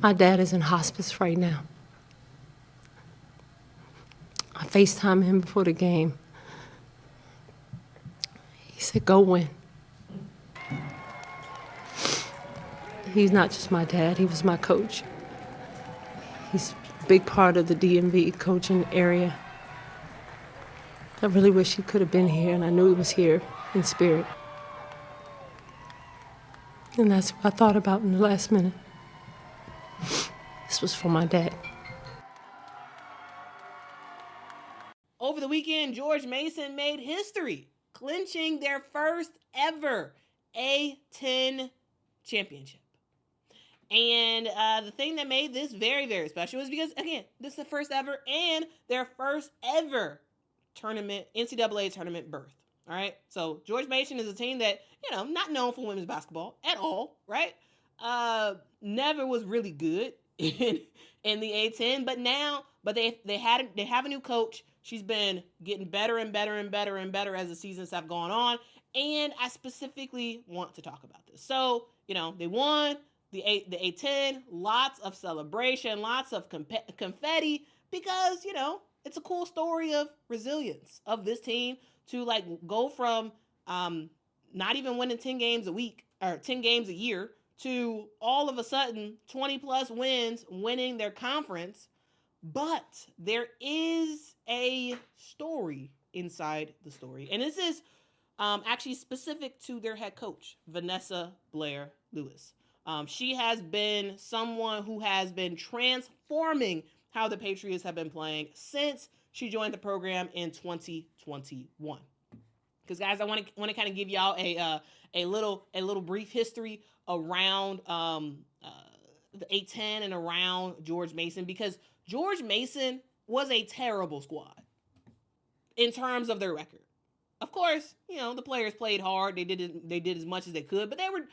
My dad is in hospice right now. I FaceTime him before the game. He said, go win. He's not just my dad, he was my coach. He's a big part of the DMV coaching area. I really wish he could have been here, and I knew he was here in spirit. And that's what I thought about in the last minute. This was for my dad. Over the weekend, George Mason made history, clinching their first ever A10 championship. And the thing that made this very, very special is because, again, this is the first ever and their first ever tournament, NCAA tournament berth. All right. So George Mason is a team that, not known for women's basketball at all, right? Never was really good in the A10, but they have a new coach. She's been getting better and better and better and better as the seasons have gone on. And I specifically want to talk about this. So, they won the A10, lots of celebration, lots of confetti, because, it's a cool story of resilience of this team to go from not even winning 10 games a week or 10 games a year to all of a sudden 20 plus wins, winning their conference. But there is a story inside the story. And this is actually specific to their head coach, Vanessa Blair-Lewis. She has been someone who has been transforming how the Patriots have been playing since she joined the program in 2021. Because, guys, I want to kind of give y'all a little brief history around the A10 and around George Mason, because George Mason was a terrible squad in terms of their record. Of course, the players played hard. They did as much as they could, but they were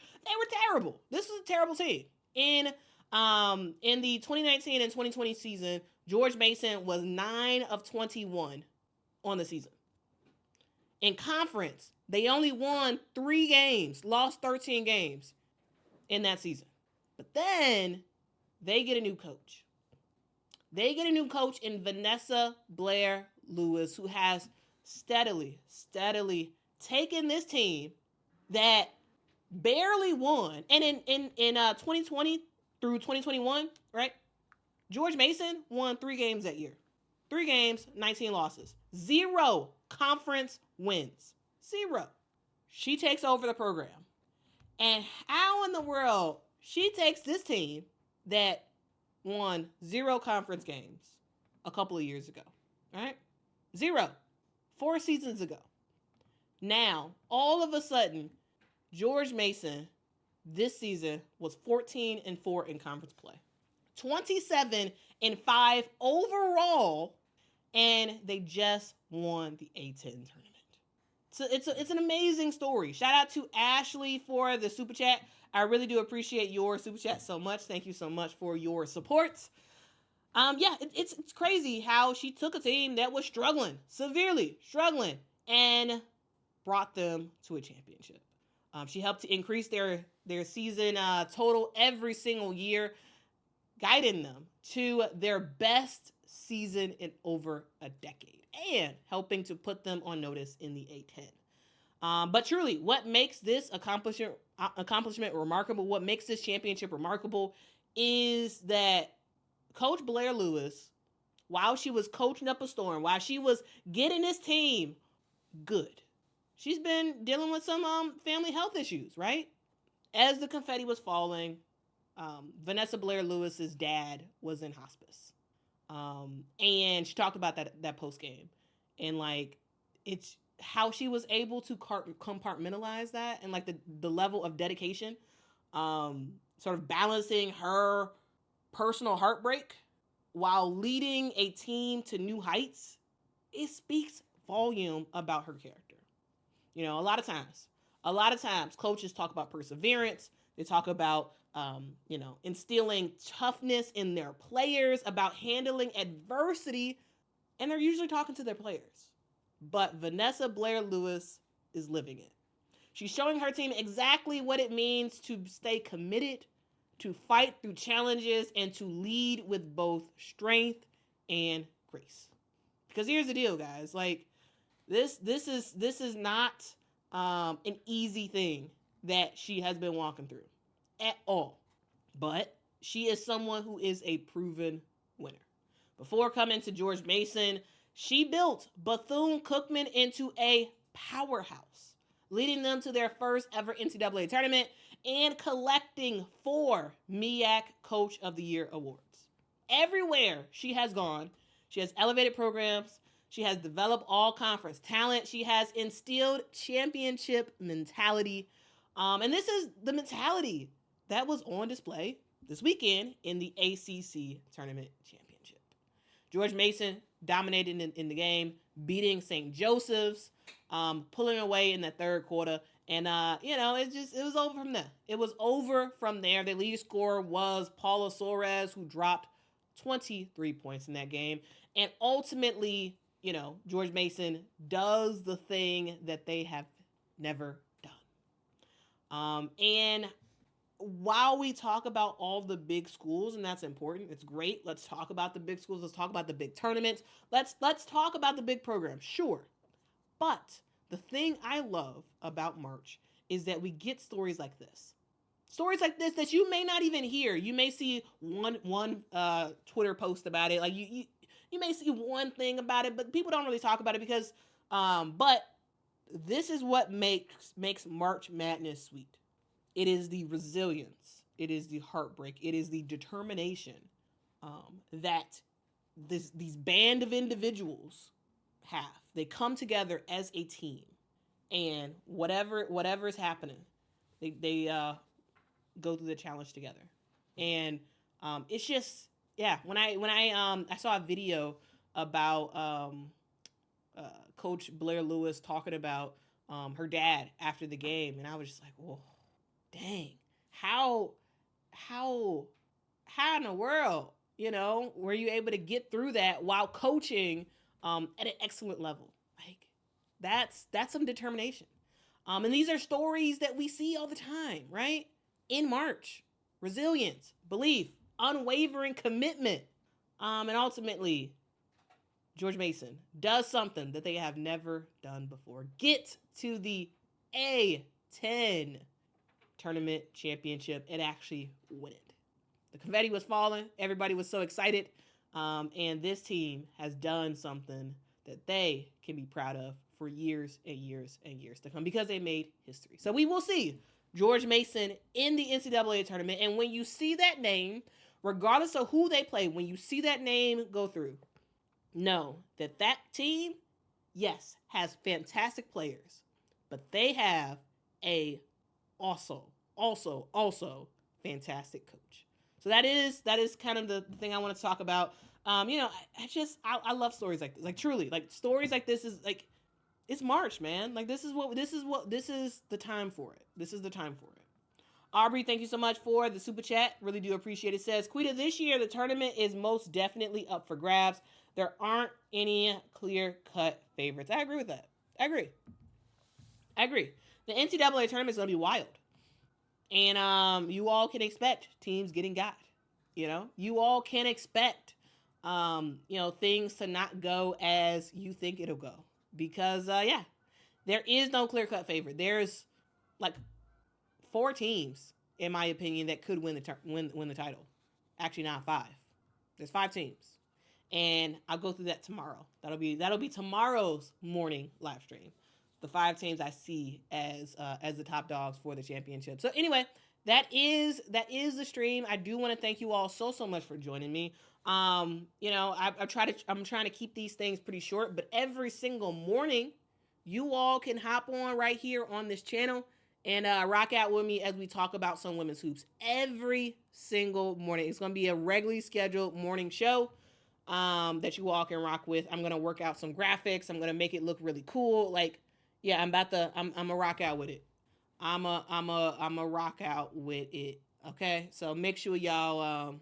terrible. This was a terrible team. In the 2019 and 2020 season, George Mason was 9 of 21 on the season. In conference, they only won 3 games, lost 13 games in that season. But then they get a new coach. They get a new coach in Vanessa Blair-Lewis, who has steadily taken this team that barely won. And in 2020 through 2021, right? George Mason won 3 games that year. 3 games, 19 losses. 0 conference wins. 0. She takes over the program. And how in the world she takes this team that won 0 conference games a couple of years ago, right? 0. 4 seasons ago. Now, all of a sudden, George Mason this season was 14-4 in conference play. 27-5 overall, and they just won the A10 tournament. So it's an amazing story. Shout out to Ashley for the super chat. I really do appreciate your super chat so much. Thank you so much for your support. It's crazy how she took a team that was severely struggling, and brought them to a championship. She helped to increase their season total every single year, guiding them to their best season in over a decade, and helping to put them on notice in the A10. But truly, what makes this accomplishment remarkable, what makes this championship remarkable, is that Coach Blair-Lewis, while she was coaching up a storm, while she was getting this team good, she's been dealing with some family health issues, right? As the confetti was falling, Vanessa Blair-Lewis's dad was in hospice. And she talked about that post game, and it's how she was able to compartmentalize that, and the level of dedication, sort of balancing her personal heartbreak while leading a team to new heights. It speaks volume about her character. A lot of times coaches talk about perseverance. They talk about instilling toughness in their players, about handling adversity, and they're usually talking to their players. But Vanessa Blair-Lewis is living it. She's showing her team exactly what it means to stay committed, to fight through challenges, and to lead with both strength and grace. Because here's the deal, guys. Like, this is not an easy thing that she has been walking through at all. But she is someone who is a proven winner. Before coming to George Mason, she built Bethune-Cookman into a powerhouse, leading them to their first ever NCAA tournament and collecting 4 MEAC Coach of the Year awards. Everywhere she has gone, she has elevated programs, she has developed all-conference talent, she has instilled championship mentality, and this is the mentality that was on display this weekend in the ACC Tournament Championship. George Mason dominated in the game, beating St. Joseph's, pulling away in the third quarter. And, it was over from there. It was over from there. The lead scorer was Paula Soares, who dropped 23 points in that game. And ultimately, George Mason does the thing that they have never done. And while we talk about all the big schools, and that's important, it's great. Let's talk about the big schools. Let's talk about the big tournaments. Let's talk about the big programs. Sure. But the thing I love about March is that we get stories like this. Stories like this that you may not even hear. You may see one Twitter post about it. Like you may see one thing about it, but people don't really talk about it because but this is what makes March Madness sweet. It is the resilience. It is the heartbreak. It is the determination that these band of individuals have. They come together as a team, and whatever is happening, they go through the challenge together. And it's just, yeah. When I saw a video about Coach Blair-Lewis talking about her dad after the game, and I was just like, whoa. Dang, how in the world, were you able to get through that while coaching at an excellent level? Like, that's some determination. And these are stories that we see all the time, right? In March, resilience, belief, unwavering commitment, and ultimately, George Mason does something that they have never done before. Get to the A10 Tournament Championship and actually win it. The confetti was falling. Everybody was so excited. And this team has done something that they can be proud of for years and years and years to come because they made history. So we will see George Mason in the NCAA tournament. And when you see that name, regardless of who they play, when you see that name go through, know that that team, yes, has fantastic players, but they have a also fantastic coach. So that is kind of the thing I want to talk about. I love stories like this. Like, truly, like, stories like this is like, it's March, man. Like, this is the time for it. This is the time for it. Aubrey, thank you so much for the super chat. Really do appreciate it. Says, Quita, this year the tournament is most definitely up for grabs. There aren't any clear-cut favorites. I agree with that. I agree. The NCAA tournament is going to be wild. And you all can expect teams getting got. You all can expect, things to not go as you think it'll go. Because, there is no clear-cut favorite. There's, like, 4 teams, in my opinion, that could win the title. Actually, not 5. There's 5 teams. And I'll go through that tomorrow. That'll be tomorrow's morning live stream. The 5 teams I see as the top dogs for the championship. So anyway, that is the stream. I do want to thank you all so much for joining me. I'm trying to keep these things pretty short, but every single morning, you all can hop on right here on this channel and rock out with me as we talk about some women's hoops every single morning. It's going to be a regularly scheduled morning show that you all can rock with. I'm going to work out some graphics. I'm going to make it look really cool. Like, yeah, I'm a rock out with it. I'm a rock out with it. Okay. So make sure y'all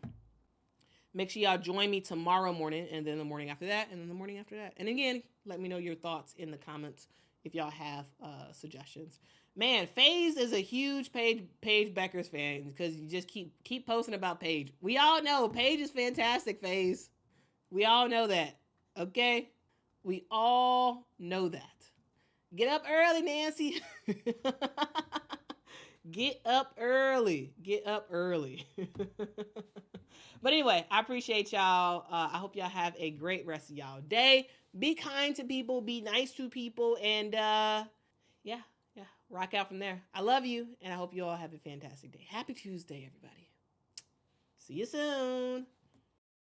join me tomorrow morning, and then the morning after that, and then the morning after that. And again, let me know your thoughts in the comments if y'all have suggestions. Man, FaZe is a huge Paige Beckers fan because you just keep posting about Paige. We all know Paige is fantastic, FaZe. We all know that. Okay? We all know that. Get up early, Nancy. Get up early. Get up early. But anyway, I appreciate y'all. I hope y'all have a great rest of y'all day. Be kind to people. Be nice to people. And yeah, rock out from there. I love you, and I hope you all have a fantastic day. Happy Tuesday, everybody. See you soon.